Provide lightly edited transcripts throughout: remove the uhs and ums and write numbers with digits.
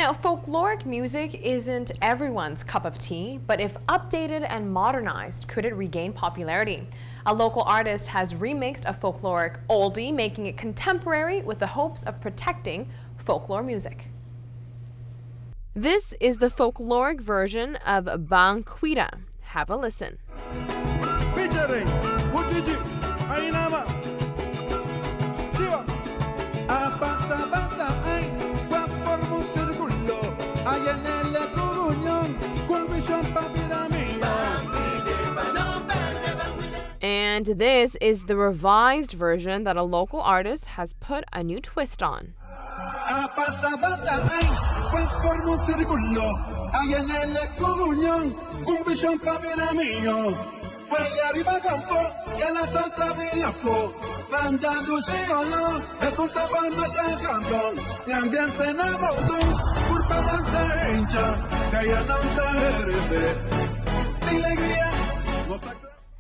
Now, folkloric music isn't everyone's cup of tea, but if updated and modernized, could it regain popularity? A local artist has remixed a folkloric oldie, making it contemporary with the hopes of protecting folklore music. This is the folkloric version of Bang Kuide. Have a listen. And this is the revised version that a local artist has put a new twist on.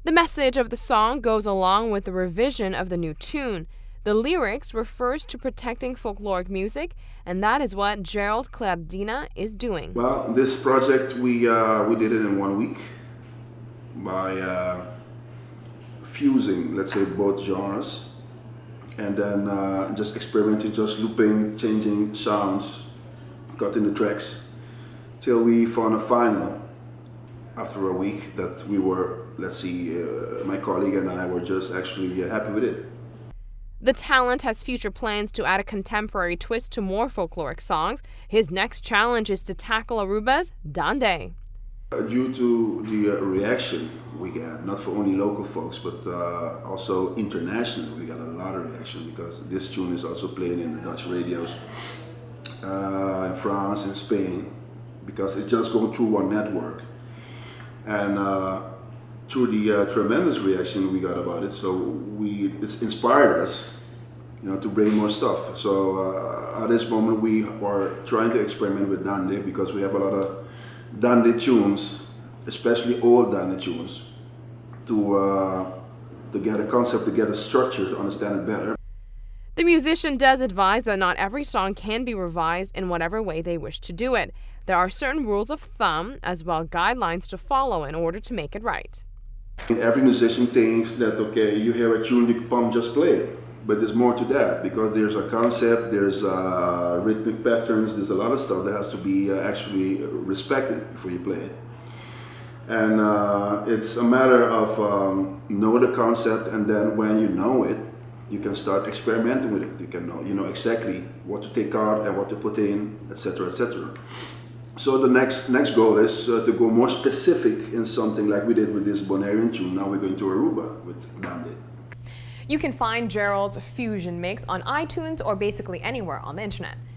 The message of the song goes along with the revision of the new tune. The lyrics refers to protecting folkloric music, and that is what Gerald Clarinda is doing. Well, this project we did it in 1 week by fusing, let's say, both genres, and then just experimenting, just looping, changing sounds, cutting the tracks, till we found a final after a week that we were, let's see, my colleague and I were just actually happy with it. The talent has future plans to add a contemporary twist to more folkloric songs. His next challenge is to tackle Aruba's Dande. Due to the reaction we got, not for only local folks, but also internationally, we got a lot of reaction because this tune is also played in the Dutch radios, in France, in Spain, because it's just going through one network. And through the tremendous reaction we got about it, so it's inspired us, to bring more stuff. So at this moment we are trying to experiment with Dande because we have a lot of Dande tunes, especially old Dande tunes, to get a concept, to get a structure, to understand it better. The musician does advise that not every song can be revised in whatever way they wish to do it. There are certain rules of thumb as well guidelines to follow in order to make it right. Every musician thinks that, okay, you hear a tune, you can just play it. But there's more to that because there's a concept, there's rhythmic patterns, there's a lot of stuff that has to be actually respected before you play it. And it's a matter of know the concept, and then when you know it, you can start experimenting with it. You can know exactly what to take out and what to put in, etc., etc. So the next goal is to go more specific in something like we did with this Bonairean tune. Now we're going to Aruba with Dande. You can find Gerald's fusion mix on iTunes or basically anywhere on the internet.